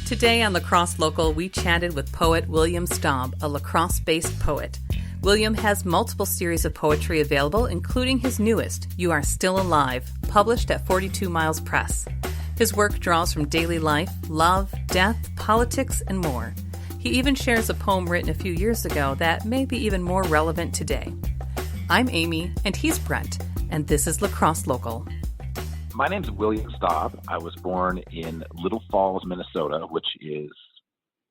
Today on La Crosse Local, we chatted with poet William Stobb, a La Crosse-based poet. William has multiple series of poetry available, including his newest, You Are Still Alive, published at 42 Miles Press. His work draws from daily life, love, death, politics, and more. He even shares a poem written a few years ago that may be even more relevant today. I'm Amy, and he's Brent, and this is La Crosse Local. My name's William Stobb. I was born in Little Falls, Minnesota, which is,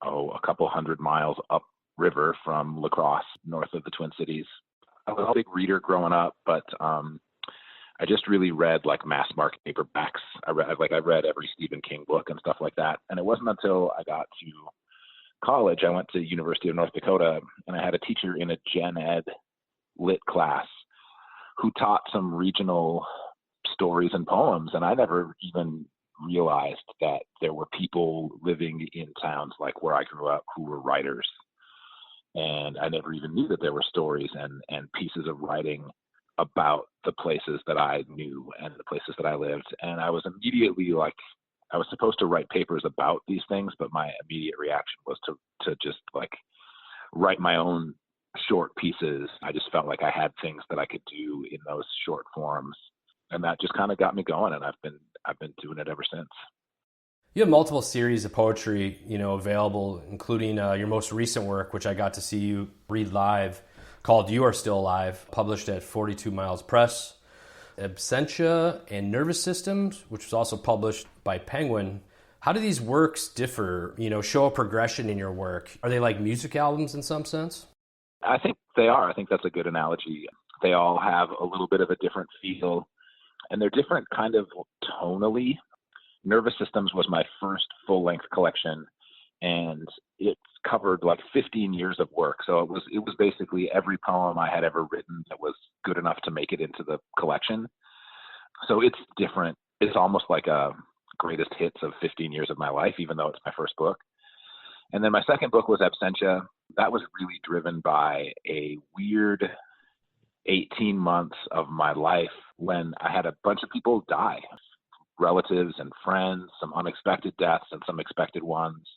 a couple hundred miles upriver from La Crosse, north of the Twin Cities. I was a big reader growing up, but I just really read like mass market paperbacks. I read every Stephen King book and stuff like that. And it wasn't until I got to college, I went to University of North Dakota, and I had a teacher in a gen ed lit class who taught some regional stories and poems, and I never even realized that there were people living in towns like where I grew up who were writers, and I never even knew that there were stories and pieces of writing about the places that I knew and the places that I lived. And I was immediately like, I was supposed to write papers about these things, but my immediate reaction was to just like write my own short pieces. I just felt like I had things that I could do in those short forms. And that just kind of got me going, and I've been doing it ever since. You have multiple series of poetry, available, including your most recent work, which I got to see you read live, called You Are Still Alive, published at 42 Miles Press. Absentia and Nervous Systems, which was also published by Penguin. How do these works differ, show a progression in your work? Are they like music albums in some sense? I think they are. I think that's a good analogy. They all have a little bit of a different feel, and they're different kind of tonally. Nervous Systems was my first full-length collection, and it covered like 15 years of work. So it was basically every poem I had ever written that was good enough to make it into the collection. So it's different. It's almost like a greatest hits of 15 years of my life, even though it's my first book. And then my second book was Absentia. That was really driven by a weird 18 months of my life when I had a bunch of people die, relatives and friends, some unexpected deaths and some expected ones.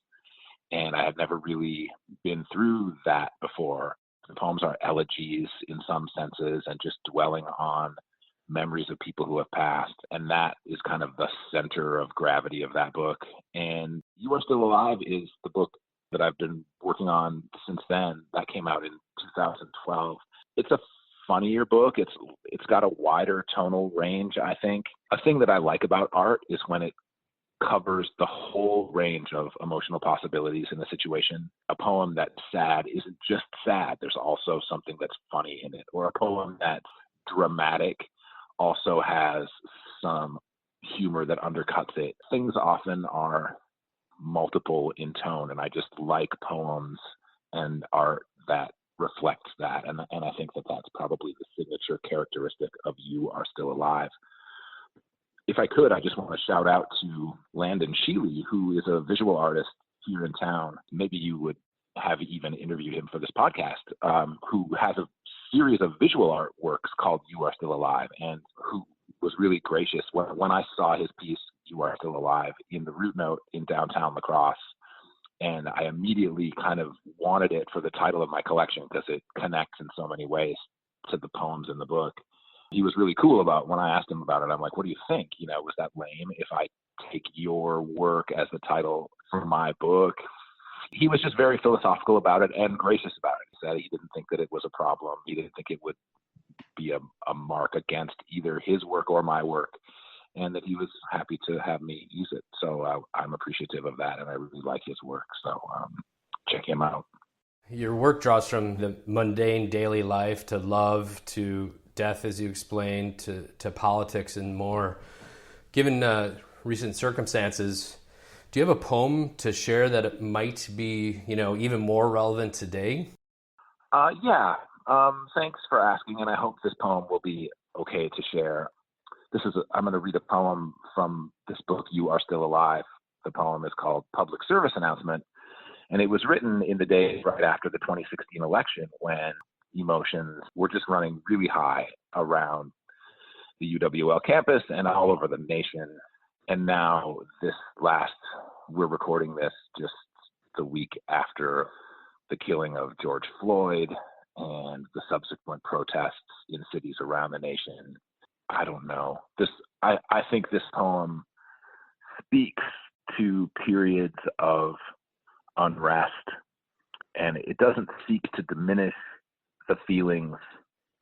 And I had never really been through that before. The poems are elegies in some senses and just dwelling on memories of people who have passed. And that is kind of the center of gravity of that book. And You Are Still Alive is the book that I've been working on since then. That came out in 2012. It's a funnier book. It's got a wider tonal range, I think. A thing that I like about art is when it covers the whole range of emotional possibilities in the situation. A poem that's sad isn't just sad. There's also something that's funny in it. Or a poem that's dramatic also has some humor that undercuts it. Things often are multiple in tone, and I just like poems and art that reflects that. And I think that that's probably the signature characteristic of You Are Still Alive. If I could, I just want to shout out to Landon Sheely, who is a visual artist here in town. Maybe you would have even interviewed him for this podcast, who has a series of visual art works called You Are Still Alive, and who was really gracious. When I saw his piece, You Are Still Alive, in the root note in downtown La Crosse, and I immediately kind of wanted it for the title of my collection because it connects in so many ways to the poems in the book. He was really cool about when I asked him about it. I'm like, what do you think? Was that lame if I take your work as the title for my book? He was just very philosophical about it and gracious about it. He said he didn't think that it was a problem. He didn't think it would be a mark against either his work or my work, and that he was happy to have me use it. So I'm appreciative of that, and I really like his work. So check him out. Your work draws from the mundane daily life to love, to death, as you explained, to politics and more. Given recent circumstances, do you have a poem to share that it might be, even more relevant today? Yeah. Thanks for asking, and I hope this poem will be okay to share. I'm going to read a poem from this book, You Are Still Alive. The poem is called Public Service Announcement, and it was written in the days right after the 2016 election when emotions were just running really high around the UWL campus and all over the nation. And now this last we're recording this just the week after the killing of George Floyd and the subsequent protests in cities around the nation. I don't know. I think this poem speaks to periods of unrest, and it doesn't seek to diminish the feelings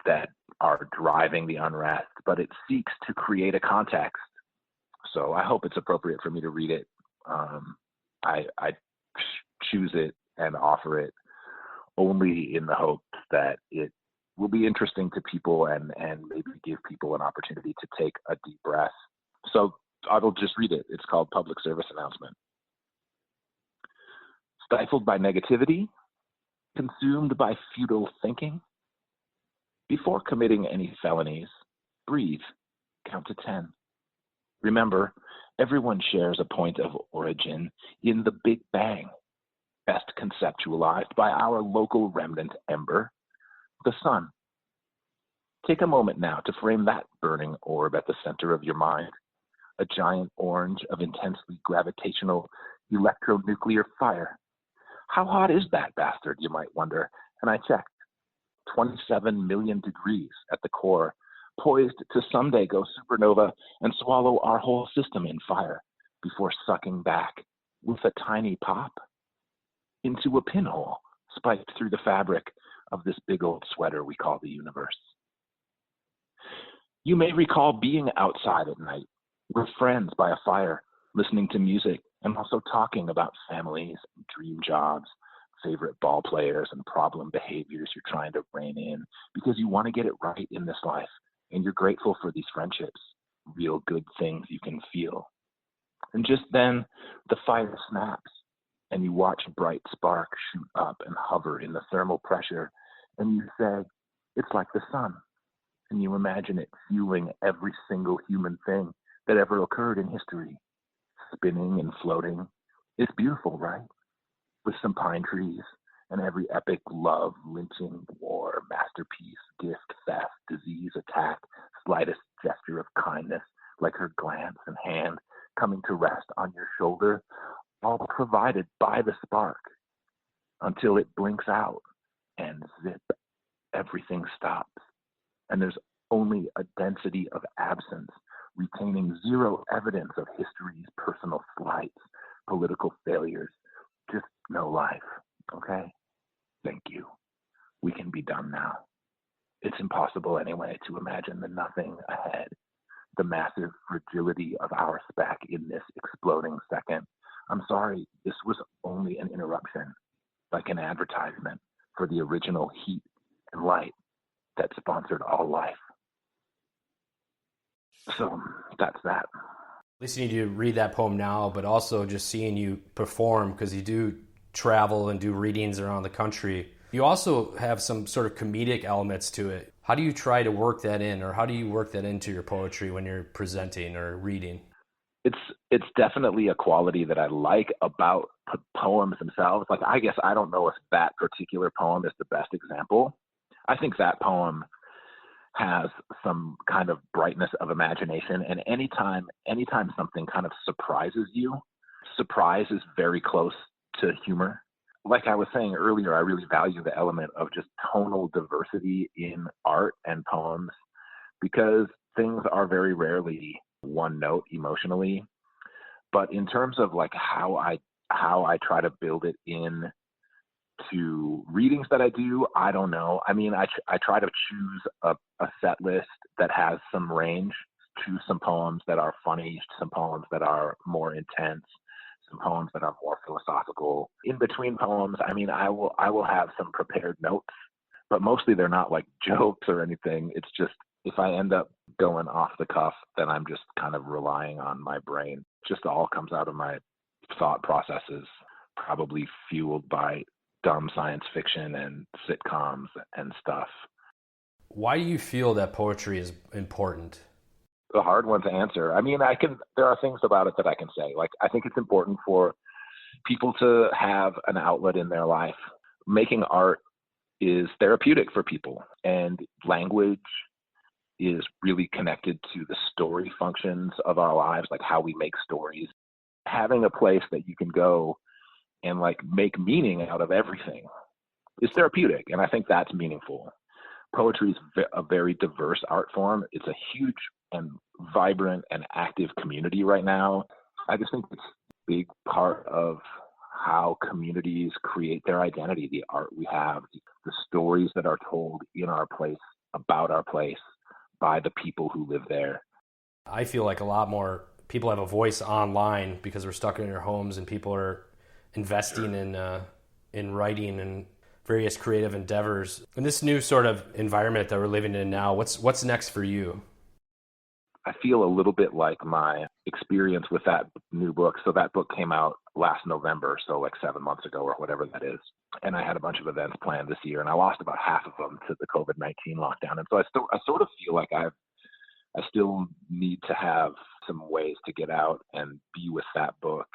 that are driving the unrest, but it seeks to create a context. So I hope it's appropriate for me to read it. I choose it and offer it only in the hopes that it will be interesting to people and maybe give people an opportunity to take a deep breath. So I will just read it. It's called Public Service Announcement. Stifled by negativity, consumed by futile thinking, before committing any felonies, breathe, count to 10. Remember, everyone shares a point of origin in the Big Bang, best conceptualized by our local remnant ember, the sun. Take a moment now to frame that burning orb at the center of your mind, a giant orange of intensely gravitational electronuclear fire. How hot is that bastard, you might wonder, and I checked. 27 million degrees at the core, poised to someday go supernova and swallow our whole system in fire before sucking back with a tiny pop into a pinhole spiked through the fabric of this big old sweater we call the universe. You may recall being outside at night with friends by a fire, listening to music and also talking about families, dream jobs, favorite ball players, and problem behaviors you're trying to rein in because you want to get it right in this life and you're grateful for these friendships, real good things you can feel. And just then, the fire snaps and you watch a bright spark shoot up and hover in the thermal pressure, and you say, it's like the sun. And you imagine it fueling every single human thing that ever occurred in history, spinning and floating. It's beautiful, right? With some pine trees and every epic love, lynching, war, masterpiece, gift, theft, disease, attack, slightest gesture of kindness, like her glance and hand coming to rest on your shoulder, all provided by the spark until it blinks out and zip, everything stops. And there's only a density of absence, retaining zero evidence of history's personal slights, political failures, just no life, okay? Thank you. We can be done now. It's impossible anyway to imagine the nothing ahead, the massive fragility of our speck in this exploding second. I'm sorry, this was only an interruption, like an advertisement for the original heat and light that sponsored all life. So that's that. Listening to you read that poem now, but also just seeing you perform, because you do travel and do readings around the country. You also have some sort of comedic elements to it. How do you try to work that in, or how do you work that into your poetry when you're presenting or reading? It's definitely a quality that I like about poems themselves. Like, I guess I don't know if that particular poem is the best example. I think that poem has some kind of brightness of imagination, and anytime something kind of surprises you, surprise is very close to humor. Like I was saying earlier, I really value the element of just tonal diversity in art and poems, because things are very rarely one note emotionally. But in terms of like how I try to build it in to readings that I do, I don't know. I mean, I try to choose a set list that has some range, choose some poems that are funny, some poems that are more intense, some poems that are more philosophical. In between poems, I mean, I will have some prepared notes, but mostly they're not like jokes or anything. It's just, if I end up going off the cuff, then I'm just kind of relying on my brain. Just all comes out of my thought processes, probably fueled by dumb science fiction and sitcoms and stuff. Why do you feel that poetry is important? The hard one to answer. I mean, there are things about it that I can say. Like, I think it's important for people to have an outlet in their life. Making art is therapeutic for people, and language is really connected to the story functions of our lives, like how we make stories. having a place that you can go and like make meaning out of everything is therapeutic. And I think that's meaningful. Poetry is a very diverse art form. It's a huge and vibrant and active community right now. I just think it's a big part of how communities create their identity, the art we have, the stories that are told in our place, about our place, by the people who live there. I feel like a lot more people have a voice online because we're stuck in their homes and people are investing in writing and various creative endeavors. In this new sort of environment that we're living in now, what's next for you? I feel a little bit like my experience with that new book. So that book came out last November, so like 7 months ago or whatever that is. And I had a bunch of events planned this year, and I lost about half of them to the COVID-19 lockdown. And so I sort of feel like I still need to have some ways to get out and be with that book.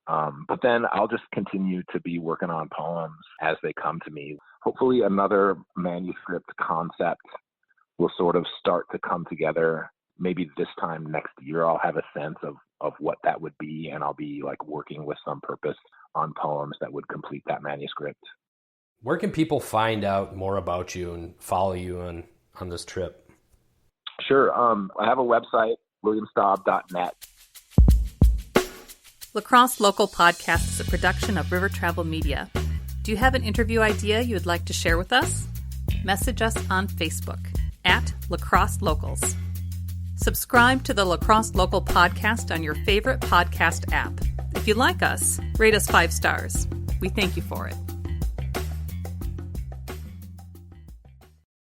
But then I'll just continue to be working on poems as they come to me. Hopefully another manuscript concept will sort of start to come together. Maybe this time next year, I'll have a sense of what that would be, and I'll be like working with some purpose on poems that would complete that manuscript. Where can people find out more about you and follow you on this trip? Sure. I have a website, williamstobb.net. Lacrosse Local Podcast is a production of River Travel Media. Do you have an interview idea you would like to share with us? Message us on Facebook at Lacrosse Locals. Subscribe to the Lacrosse Local Podcast on your favorite podcast app. If you like us, rate us 5 stars. We thank you for it.